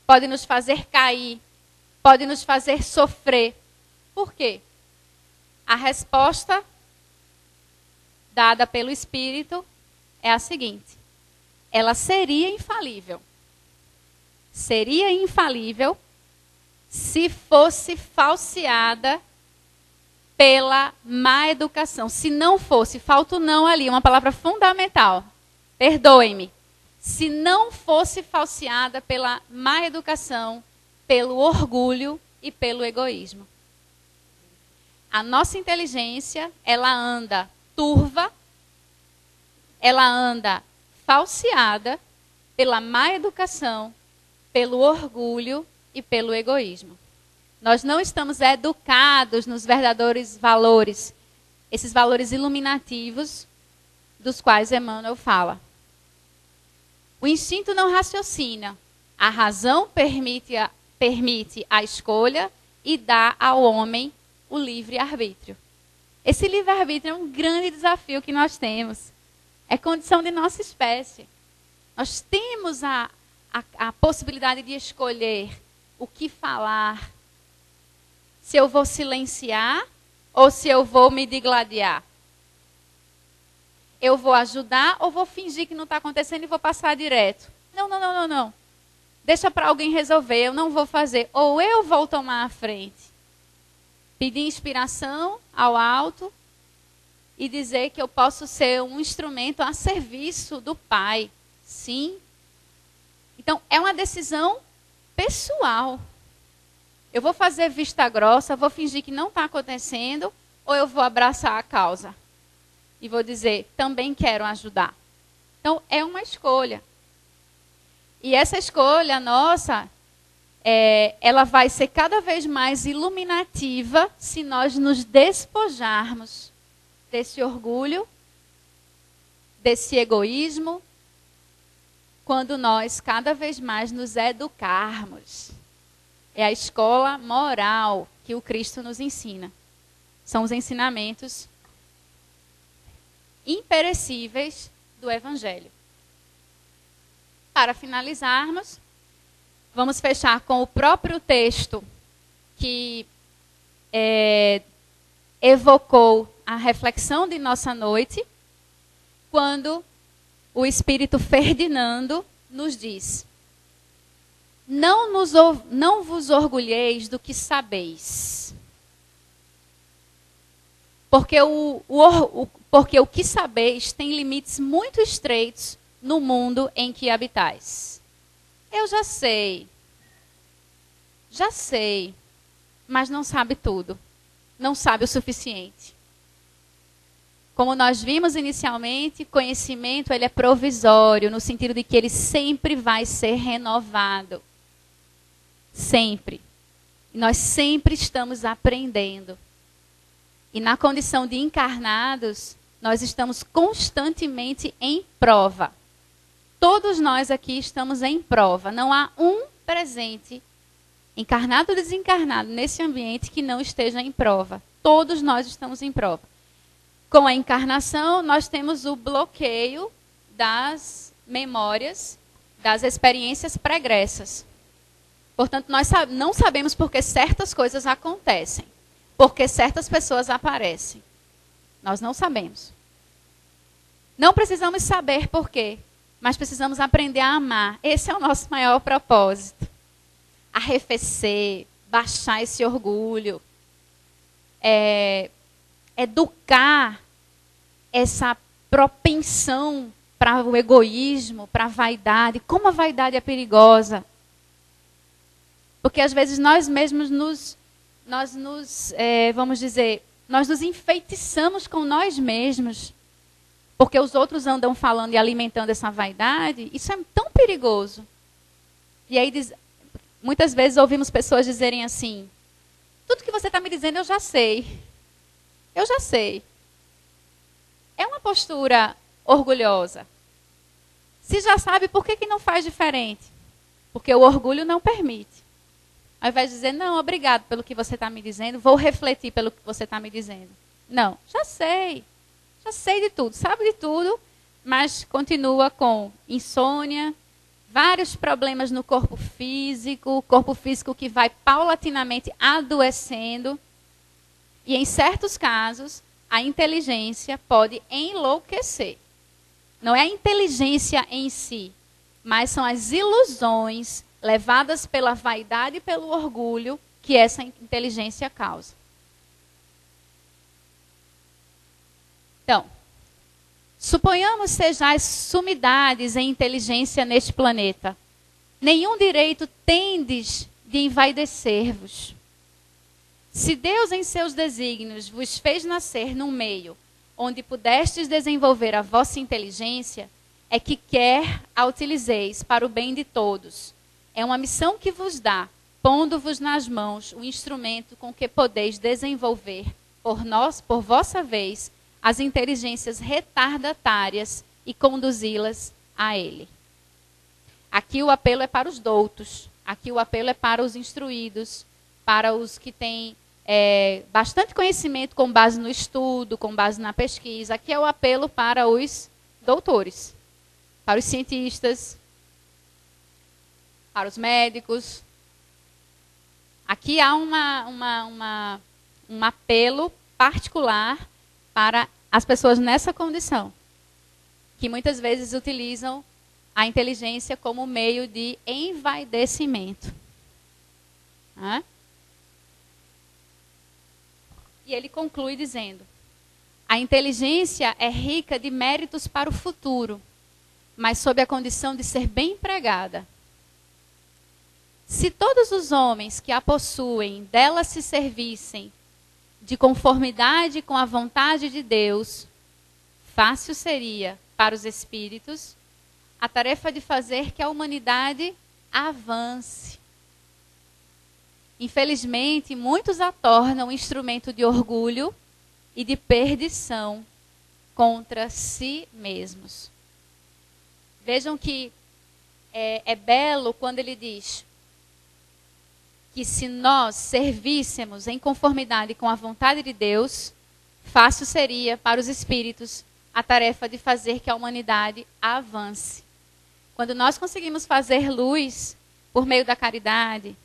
Pode nos fazer cair? Pode nos fazer sofrer? Por quê? A resposta dada pelo Espírito é a seguinte: ela seria infalível. Seria infalível se fosse falseada pela má educação. Se não fosse, falta o não ali, uma palavra fundamental. Perdoe-me. Se não fosse falseada pela má educação, pelo orgulho e pelo egoísmo. A nossa inteligência, ela anda turva, ela anda falseada pela má educação, pelo orgulho e pelo egoísmo. Nós não estamos educados nos verdadeiros valores, esses valores iluminativos dos quais Emmanuel fala. O instinto não raciocina, a razão permite a escolha e dá ao homem o livre-arbítrio. Esse livre-arbítrio é um grande desafio que nós temos. É condição de nossa espécie. Nós temos a possibilidade de escolher o que falar. Se eu vou silenciar ou se eu vou me digladiar. Eu vou ajudar ou vou fingir que não está acontecendo e vou passar direto. Não. Deixa para alguém resolver, eu não vou fazer. Ou eu vou tomar a frente. Pedir inspiração ao alto e dizer que eu posso ser um instrumento a serviço do Pai. Sim. Então, é uma decisão pessoal. Eu vou fazer vista grossa, vou fingir que não está acontecendo, ou eu vou abraçar a causa. E vou dizer, também quero ajudar. Então, é uma escolha. E essa escolha nossa, ela vai ser cada vez mais iluminativa se nós nos despojarmos desse orgulho, desse egoísmo, quando nós cada vez mais nos educarmos. É a escola moral que o Cristo nos ensina. São os ensinamentos imperecíveis do Evangelho. Para finalizarmos, vamos fechar com o próprio texto que evocou a reflexão de nossa noite, quando o Espírito Ferdinando nos diz: não vos orgulheis do que sabeis, porque o que sabeis tem limites muito estreitos no mundo em que habitais. Eu já sei, mas não sabe tudo, não sabe o suficiente. Como nós vimos inicialmente, conhecimento ele é provisório, no sentido de que ele sempre vai ser renovado. Sempre. E nós sempre estamos aprendendo. E na condição de encarnados, nós estamos constantemente em prova. Todos nós aqui estamos em prova. Não há um presente encarnado ou desencarnado, nesse ambiente que não esteja em prova. Todos nós estamos em prova. Com a encarnação, nós temos o bloqueio das memórias, das experiências pregressas. Portanto, nós não sabemos por que certas coisas acontecem, porque certas pessoas aparecem. Nós não sabemos. Não precisamos saber por quê, mas precisamos aprender a amar. Esse é o nosso maior propósito. Arrefecer, baixar esse orgulho, educar essa propensão para o egoísmo, para a vaidade. Como a vaidade é perigosa. Porque às vezes nós mesmos nos enfeitiçamos com nós mesmos. Porque os outros andam falando e alimentando essa vaidade. Isso é tão perigoso. E aí muitas vezes ouvimos pessoas dizerem assim: tudo que você está me dizendo eu já sei. Eu já sei. É uma postura orgulhosa. Se já sabe, por que não faz diferente? Porque o orgulho não permite. Ao invés de dizer, não, obrigado pelo que você está me dizendo, vou refletir pelo que você está me dizendo. Não, já sei de tudo, sabe de tudo, mas continua com insônia, vários problemas no corpo físico que vai paulatinamente adoecendo. E em certos casos, a inteligência pode enlouquecer. Não é a inteligência em si, mas são as ilusões levadas pela vaidade e pelo orgulho que essa inteligência causa. Então, suponhamos sejais sumidades em inteligência neste planeta. Nenhum direito tendes de envaidecer-vos. Se Deus em seus desígnios vos fez nascer num meio onde pudestes desenvolver a vossa inteligência, é que quer a utilizeis para o bem de todos. É uma missão que vos dá, pondo-vos nas mãos o instrumento com que podeis desenvolver, por vossa vez, as inteligências retardatárias e conduzi-las a Ele. Aqui o apelo é para os doutos, aqui o apelo é para os instruídos, para os que têm bastante conhecimento com base no estudo, com base na pesquisa. Aqui é o apelo para os doutores, para os cientistas, para os médicos. Aqui há um apelo particular para as pessoas nessa condição, que muitas vezes utilizam a inteligência como meio de envaidecimento. E ele conclui dizendo: a inteligência é rica de méritos para o futuro, mas sob a condição de ser bem empregada. Se todos os homens que a possuem dela se servissem de conformidade com a vontade de Deus, fácil seria para os espíritos a tarefa de fazer que a humanidade avance. Infelizmente, muitos a tornam instrumento de orgulho e de perdição contra si mesmos. Vejam que é belo quando ele diz que se nós servíssemos em conformidade com a vontade de Deus, fácil seria para os espíritos a tarefa de fazer que a humanidade avance. Quando nós conseguimos fazer luz por meio da caridade,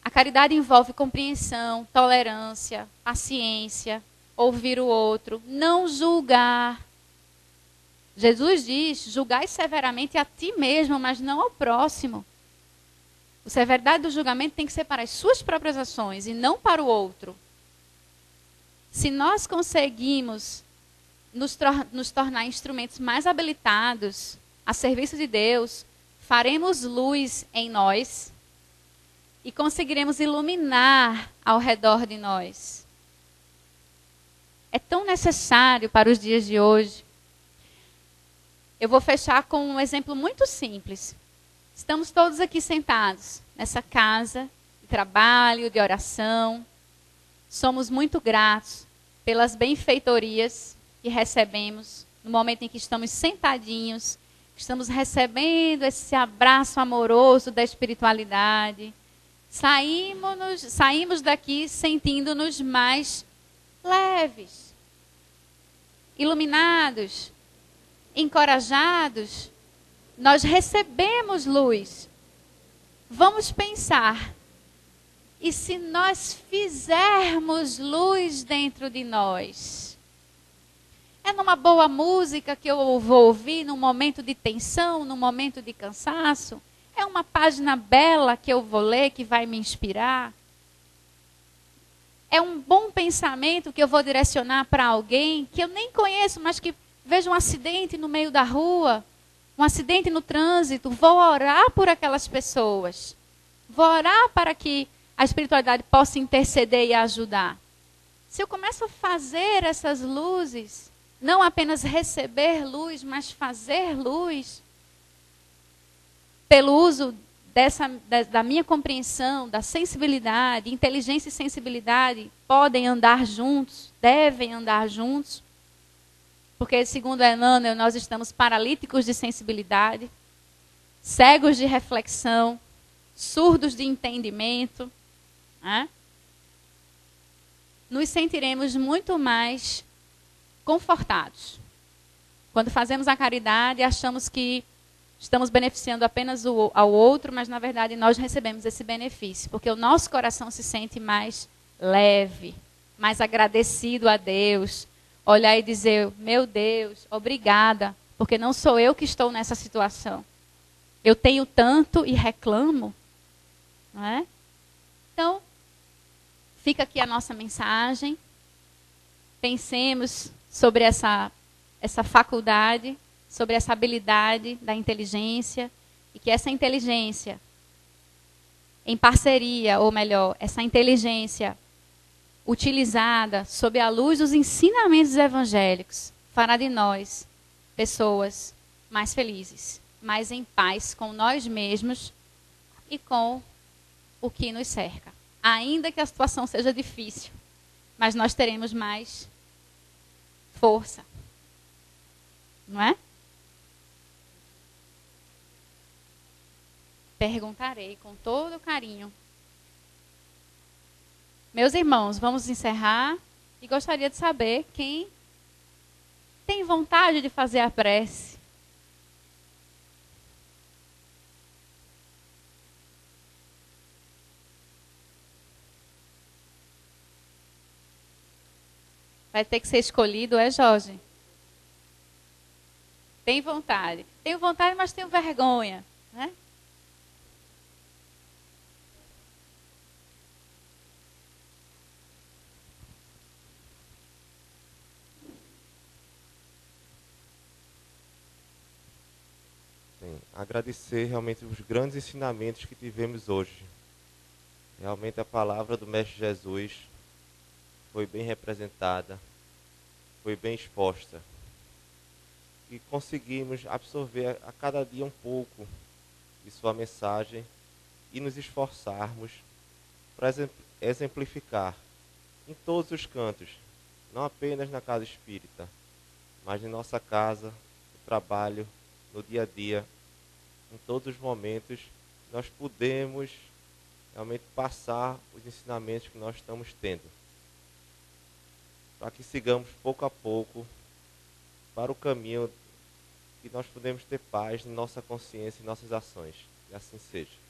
a caridade envolve compreensão, tolerância, paciência, ouvir o outro, não julgar. Jesus diz: julgai severamente a ti mesmo, mas não ao próximo. A severidade do julgamento tem que ser para as suas próprias ações e não para o outro. Se nós conseguimos nos tornar instrumentos mais habilitados a serviço de Deus, faremos luz em nós e conseguiremos iluminar ao redor de nós. É tão necessário para os dias de hoje. Eu vou fechar com um exemplo muito simples. Estamos todos aqui sentados nessa casa de trabalho, de oração. Somos muito gratos pelas benfeitorias que recebemos no momento em que estamos sentadinhos, estamos recebendo esse abraço amoroso da espiritualidade, saímos daqui sentindo-nos mais leves, iluminados, encorajados. Nós recebemos luz. Vamos pensar. E se nós fizermos luz dentro de nós? É numa boa música que eu vou ouvir num momento de tensão, num momento de cansaço? É uma página bela que eu vou ler que vai me inspirar? É um bom pensamento que eu vou direcionar para alguém que eu nem conheço, mas que vejo um acidente no meio da rua, um acidente no trânsito? Vou orar por aquelas pessoas. Vou orar para que a espiritualidade possa interceder e ajudar. Se eu começo a fazer essas luzes, não apenas receber luz, mas fazer luz, pelo uso da minha compreensão, da sensibilidade, inteligência e sensibilidade podem andar juntos, devem andar juntos, porque, segundo Emmanuel, nós estamos paralíticos de sensibilidade, cegos de reflexão, surdos de entendimento, né? Nos sentiremos muito mais confortados. Quando fazemos a caridade, achamos que estamos beneficiando apenas ao outro, mas na verdade nós recebemos esse benefício, porque o nosso coração se sente mais leve, mais agradecido a Deus. Olhar e dizer, meu Deus, obrigada, porque não sou eu que estou nessa situação. Eu tenho tanto e reclamo, não é? Então, fica aqui a nossa mensagem. Pensemos sobre essa faculdade, sobre essa habilidade da inteligência, e que essa inteligência, em parceria, ou melhor, essa inteligência utilizada sob a luz dos ensinamentos evangélicos, fará de nós pessoas mais felizes, mais em paz com nós mesmos e com o que nos cerca. Ainda que a situação seja difícil, mas nós teremos mais força. Não é? Perguntarei com todo carinho. Meus irmãos, vamos encerrar e gostaria de saber quem tem vontade de fazer a prece. Vai ter que ser escolhido, é, Jorge? Tem vontade. Tenho vontade, mas tenho vergonha, né? Agradecer realmente os grandes ensinamentos que tivemos hoje. Realmente a palavra do Mestre Jesus foi bem representada, foi bem exposta. E conseguimos absorver a cada dia um pouco de sua mensagem e nos esforçarmos para exemplificar em todos os cantos, não apenas na casa espírita, mas em nossa casa, no trabalho, no dia a dia, em todos os momentos, nós podemos realmente passar os ensinamentos que nós estamos tendo, para que sigamos pouco a pouco para o caminho que nós podemos ter paz em nossa consciência e nossas ações. E assim seja.